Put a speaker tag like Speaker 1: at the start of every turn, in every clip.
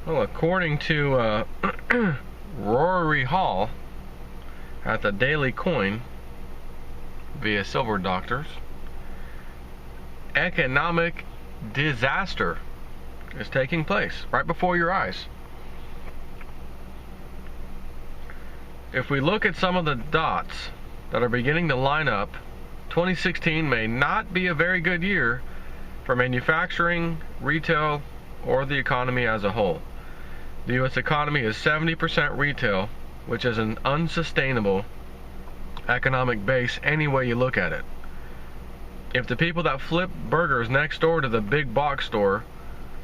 Speaker 1: Well, according to Rory Hall at the Daily Coin via Silver Doctors, economic disaster is taking place right before your eyes. If we look at some of the dots that are beginning to line up, 2016 may not be a very good year for manufacturing, retail, or the economy as a whole. The U.S. economy is 70% retail, which is an unsustainable economic base any way you look at it. If the people that flip burgers next door to the big box store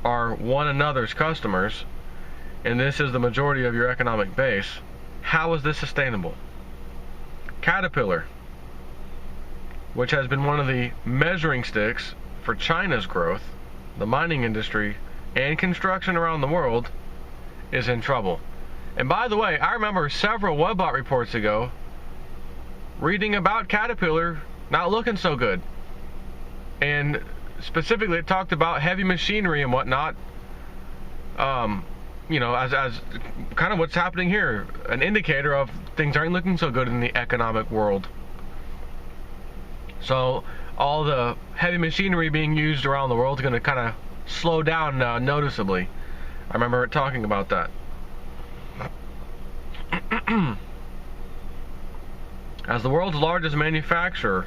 Speaker 1: are one another's customers, and this is the majority of your economic base, how is this sustainable? Caterpillar, which has been one of the measuring sticks for China's growth, the mining industry, and construction around the world, is in trouble. And by the way, I remember several Webbot reports ago reading about Caterpillar not looking so good. And specifically it talked about heavy machinery and whatnot, as kind of what's happening here, an indicator of things aren't looking so good in the economic world. So all the heavy machinery being used around the world is going to kind of slow down noticeably. I remember it talking about that. As the world's largest manufacturer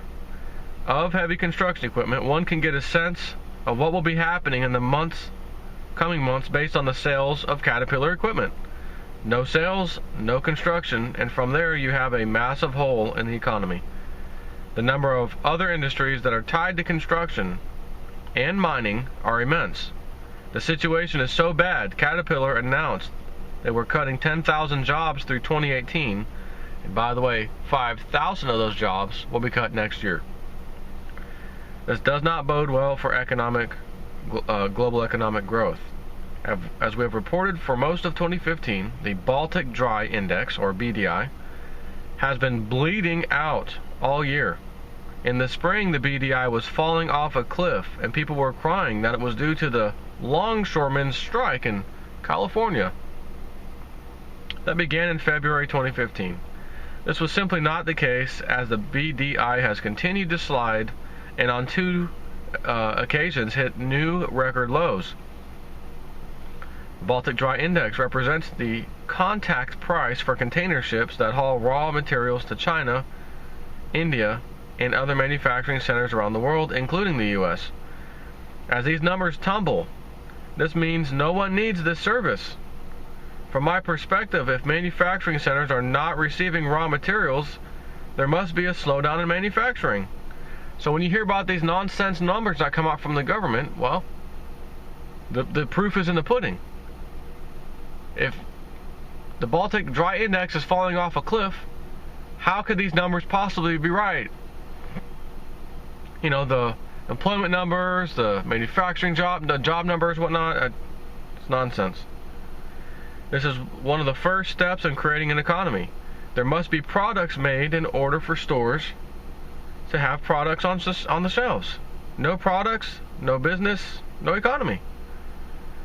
Speaker 1: of heavy construction equipment, one can get a sense of what will be happening in the coming months based on the sales of Caterpillar equipment. No sales, no construction, and from there you have a massive hole in the economy. The number of other industries that are tied to construction and mining are immense. The situation is so bad, Caterpillar announced they were cutting 10,000 jobs through 2018, and by the way, 5,000 of those jobs will be cut next year. This does not bode well for global economic growth. As we have reported for most of 2015, the Baltic Dry Index, or BDI, has been bleeding out all year. In the spring, the BDI was falling off a cliff, and people were crying that it was due to the longshoremen's strike in California that began in February 2015. This was simply not the case, as the BDI has continued to slide and on two occasions hit new record lows. The Baltic Dry Index represents the contact price for container ships that haul raw materials to China, India, and other manufacturing centers around the world, including the U.S. As these numbers tumble, this means no one needs this service. From my perspective, if manufacturing centers are not receiving raw materials, there must be a slowdown in manufacturing. So when you hear about these nonsense numbers that come out from the government, well, the proof is in the pudding. If the Baltic Dry Index is falling off a cliff, how could these numbers possibly be right? You know, the employment numbers, the manufacturing the job numbers, whatnot, it's nonsense. This is one of the first steps in creating an economy. There must be products made in order for stores to have products on the shelves. No products, no business, no economy.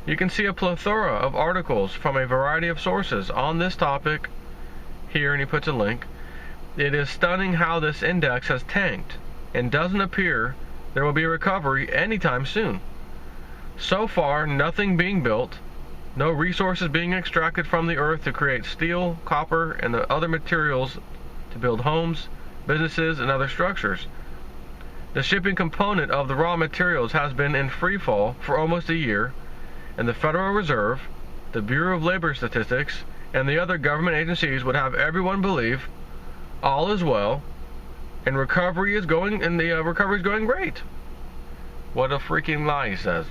Speaker 1: You can see a plethora of articles from a variety of sources on this topic here, and he puts a link. It is stunning how this index has tanked, and doesn't appear there will be a recovery anytime soon. So far, nothing being built, no resources being extracted from the earth to create steel, copper, and the other materials to build homes, businesses, and other structures. The shipping component of the raw materials has been in free fall for almost a year, and the Federal Reserve, the Bureau of Labor Statistics, and the other government agencies would have everyone believe all is well, and recovery is going great. What a freaking lie, he says.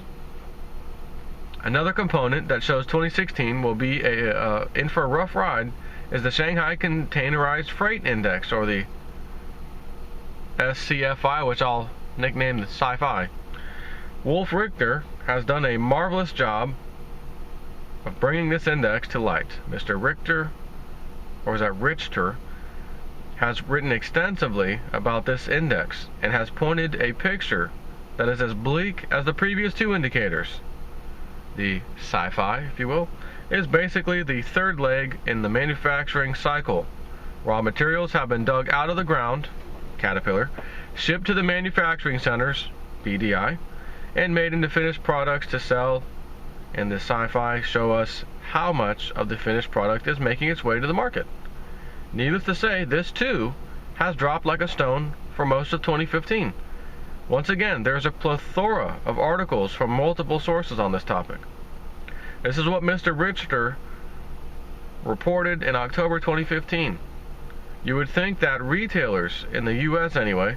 Speaker 1: Another component that shows 2016 will be in for a rough ride is the Shanghai Containerized Freight Index, or the SCFI, which I'll nickname the Sci-Fi. Wolf Richter has done a marvelous job of bringing this index to light. Mr. Richter, or is that Richter, has written extensively about this index and has pointed a picture that is as bleak as the previous two indicators. the sci-fi, if you will, is basically the third leg in the manufacturing cycle. Raw materials have been dug out of the ground, Caterpillar, shipped to the manufacturing centers, BDI, and made into finished products to sell. And the sci-fi show us how much of the finished product is making its way to the market. Needless to say, this too has dropped like a stone for most of 2015. Once again, there's a plethora of articles from multiple sources on this topic. This is what Mr. Richter reported in October 2015. You would think that retailers, in the U.S. anyway,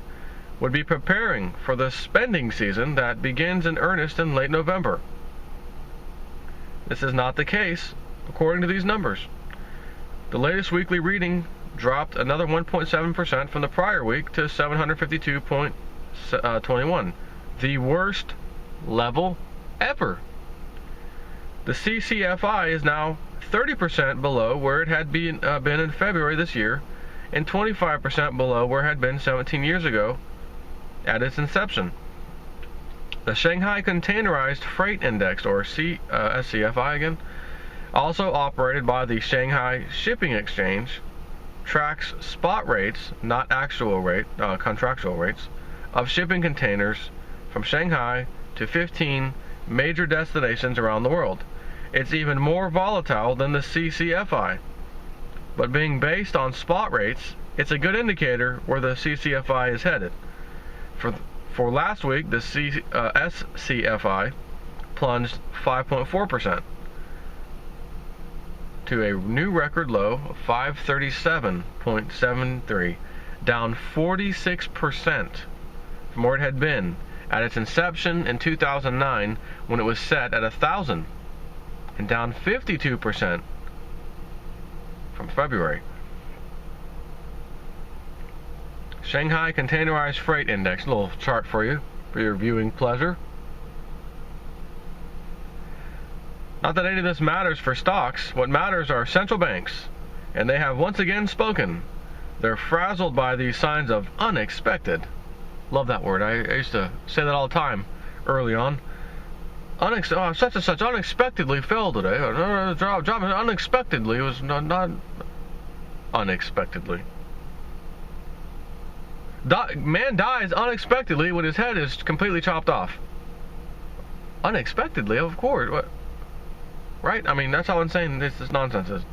Speaker 1: would be preparing for the spending season that begins in earnest in late November. This is not the case, according to these numbers. The latest weekly reading dropped another 1.7% from the prior week to 752.21, the worst level ever. The CCFI is now 30% below where it had been in February this year, and 25% below where it had been 17 years ago at its inception. The Shanghai Containerized Freight Index, or SCFI again, also operated by the Shanghai Shipping Exchange, tracks spot rates, not actual contractual rates, of shipping containers from Shanghai to 15 major destinations around the world. It's even more volatile than the CCFI. But being based on spot rates, it's a good indicator where the CCFI is headed. For last week, the SCFI plunged 5.4% to a new record low of 537.73, down 46% from where it had been at its inception in 2009 when it was set at 1,000, and down 52% from February. Shanghai Containerized Freight Index, a little chart for you, for your viewing pleasure. Not that any of this matters for stocks. What matters are central banks, and they have once again spoken. They're frazzled by these signs of unexpected. Love that word. I used to say that all the time early on. Such and such unexpectedly fell today. Job unexpectedly was not unexpectedly. Man dies unexpectedly when his head is completely chopped off. Unexpectedly, of course. What? Right? I mean, that's how insane this nonsense is.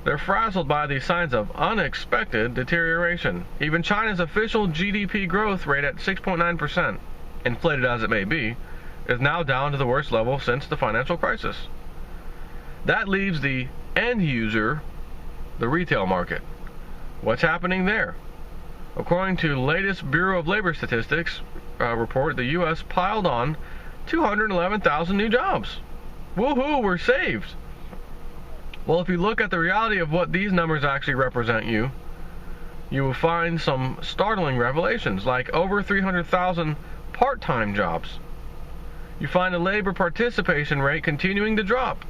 Speaker 1: They're frazzled by these signs of unexpected deterioration. Even China's official GDP growth rate at 6.9%, inflated as it may be, is now down to the worst level since the financial crisis. That leaves the end user, the retail market. What's happening there? According to the latest Bureau of Labor Statistics report, the U.S. piled on 211,000 new jobs. Woohoo, we're saved. Well, if you look at the reality of what these numbers actually represent you will find some startling revelations, like over 300,000 part-time jobs. You find the labor participation rate continuing to drop.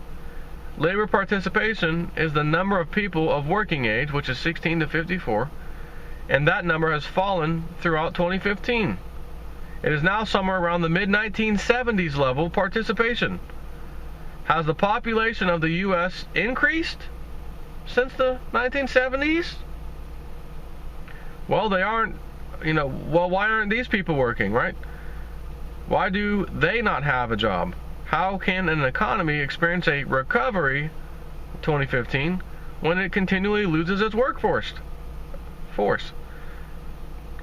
Speaker 1: Labor participation is the number of people of working age, which is 16 to 54, and that number has fallen throughout 2015. It is now somewhere around the mid-1970s level participation. Has the population of the U.S. increased since the 1970s? Well, why aren't these people working, right? Why do they not have a job? How can an economy experience a recovery, 2015, when it continually loses its workforce?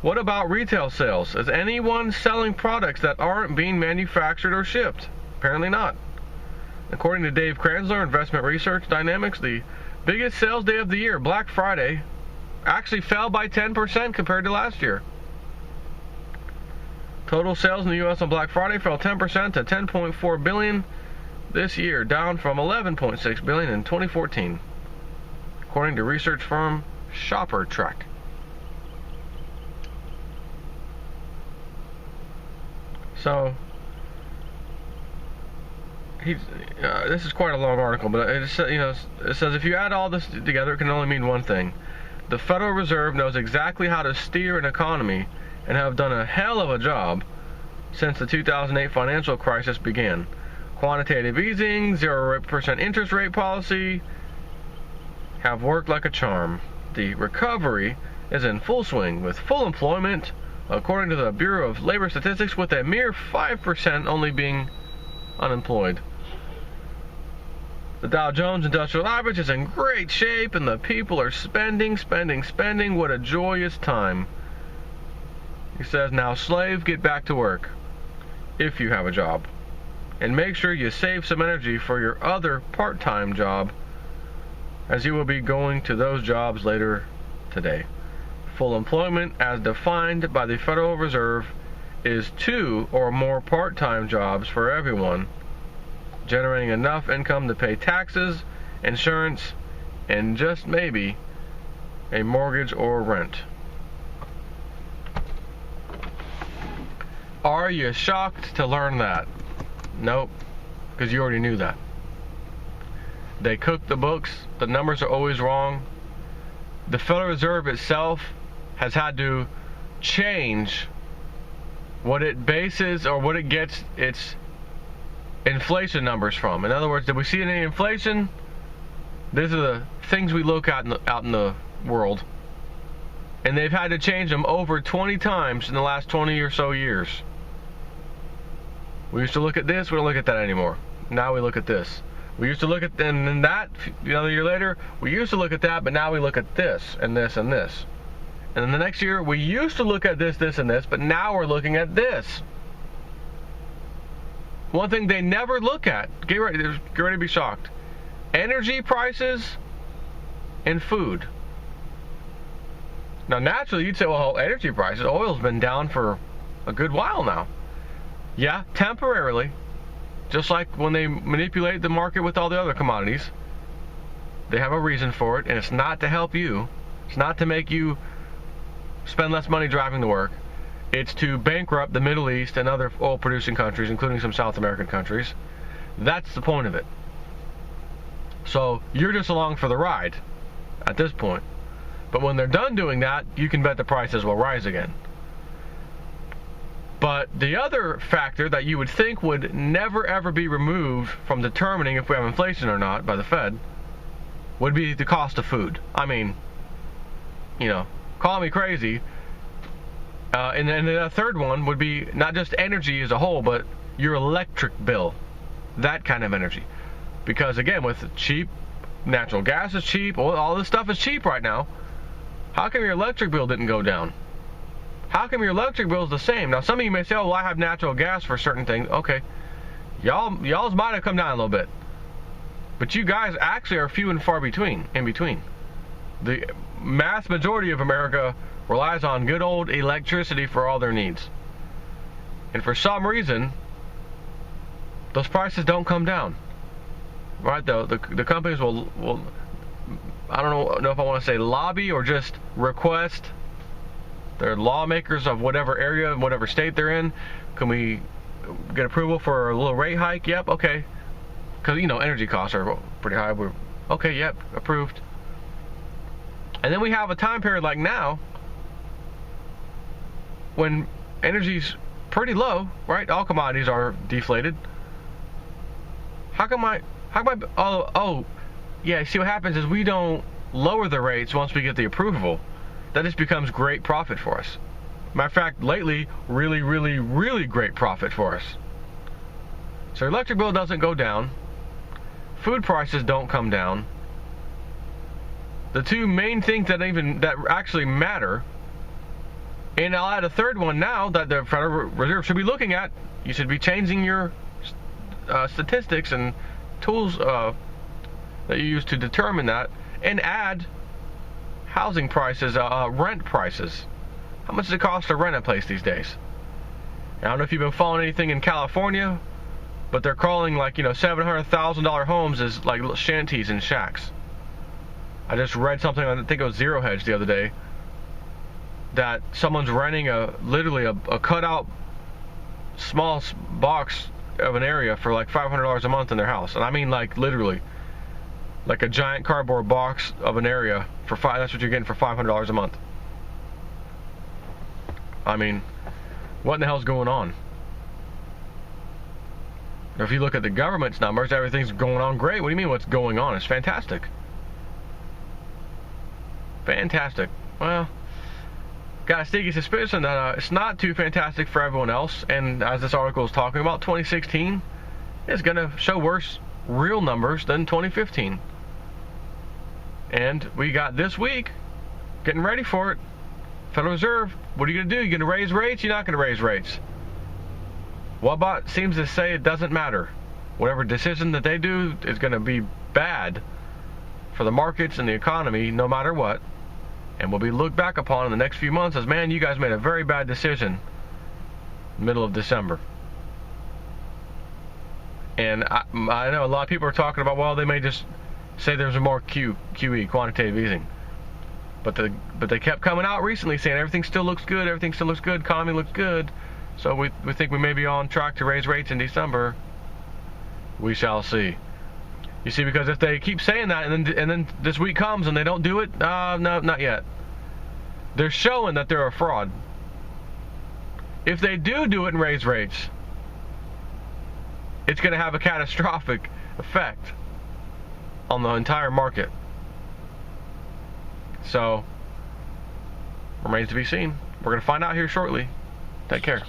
Speaker 1: What about retail sales? Is anyone selling products that aren't being manufactured or shipped? Apparently not. According to Dave Kranzler, Investment Research Dynamics, the biggest sales day of the year, Black Friday, actually fell by 10% compared to last year. Total sales in the U.S. on Black Friday fell 10% to $10.4 billion this year, down from $11.6 billion in 2014, according to research firm ShopperTrack. So, this is quite a long article, but it says if you add all this together, it can only mean one thing. The Federal Reserve knows exactly how to steer an economy and have done a hell of a job since the 2008 financial crisis began. quantitative easing, 0% interest rate policy have worked like a charm. The recovery is in full swing with full employment, according to the Bureau of Labor Statistics, with a mere 5% only being unemployed. The Dow Jones Industrial Average is in great shape, and the people are spending. What a joyous time. He says, now slave, get back to work, if you have a job. And make sure you save some energy for your other part-time job, as you will be going to those jobs later today. Full employment, as defined by the Federal Reserve, is 2 or more part-time jobs for everyone, generating enough income to pay taxes, insurance, and just maybe a mortgage or rent. Are you shocked to learn that? Nope, because you already knew that. They cook the books. The numbers are always wrong. The Federal Reserve itself has had to change what it bases or what it gets its inflation numbers from. In other words, did we see any inflation? These are the things we look at out in the world. And they've had to change them over 20 times in the last 20 or so years. We used to look at this, we don't look at that anymore. Now we look at this. We used to look at and then that, another year later, we used to look at that, but now we look at this, and this, and this. And then the next year, we used to look at this, this, and this, but now we're looking at this. One thing they never look at, get ready to be shocked. Energy prices and food. Now naturally you'd say, well, energy prices, oil's been down for a good while now. Yeah, temporarily. Just like when they manipulate the market with all the other commodities. They have a reason for it, and it's not to help you. It's not to make you spend less money driving to work. It's to bankrupt the Middle East and other oil-producing countries, including some South American countries. That's the point of it. So you're just along for the ride at this point. But when they're done doing that, you can bet the prices will rise again. But the other factor that you would think would never ever be removed from determining if we have inflation or not by the Fed would be the cost of food. I mean, call me crazy. And then the third one would be not just energy as a whole, but your electric bill. That kind of energy. Because again, with cheap, natural gas is cheap, all this stuff is cheap right now. How come your electric bill didn't go down? How come your electric bill is the same? Now some of you may say, oh, well, I have natural gas for certain things. Okay. Y'all's might have come down a little bit. But you guys actually are few and far in between. The mass majority of America relies on good old electricity for all their needs. And for some reason, those prices don't come down. Right? The companies will I don't know if I want to say lobby or just request their lawmakers of whatever area, whatever state they're in. Can we get approval for a little rate hike? Yep, okay. Because, energy costs are pretty high. Okay, yep, approved. And then we have a time period like now when energy's pretty low, right? All commodities are deflated. Yeah, see what happens is we don't lower the rates once we get the approval. That just becomes great profit for us. Matter of fact, lately, really, really, really great profit for us. So your electric bill doesn't go down. Food prices don't come down. The two main things that actually matter, and I'll add a third one now that the Federal Reserve should be looking at. You should be changing your statistics and tools that you use to determine that, and add housing prices, rent prices. How much does it cost to rent a place these days? I don't know if you've been following anything in California, but they're calling $700,000 homes as like shanties and shacks. I just read something on, I think it was Zero Hedge the other day, that someone's renting literally a cutout small box of an area for like $500 a month in their house. And I mean literally. Like a giant cardboard box of an area for that's what you're getting for $500 a month. I mean, what in the hell's going on? If you look at the government's numbers, everything's going on great. What do you mean what's going on? It's fantastic. Fantastic. Well, got a sneaky suspicion that it's not too fantastic for everyone else, and as this article is talking about, 2016 is going to show worse real numbers than 2015. And we got this week, getting ready for it, Federal Reserve, what are you going to do? You going to raise rates? You're not going to raise rates. Wabot seems to say it doesn't matter. Whatever decision that they do is going to be bad for the markets and the economy no matter what, and will be looked back upon in the next few months as, man, you guys made a very bad decision middle of December. And I know a lot of people are talking about, well, they may just say there's a more QE, quantitative easing. But they kept coming out recently saying everything still looks good, economy looks good. So we think we may be on track to raise rates in December. We shall see. You see, because if they keep saying that and then this week comes and they don't do it, no, not yet. They're showing that they're a fraud. If they do it and raise rates, it's going to have a catastrophic effect on the entire market. So, remains to be seen. We're going to find out here shortly. Take care.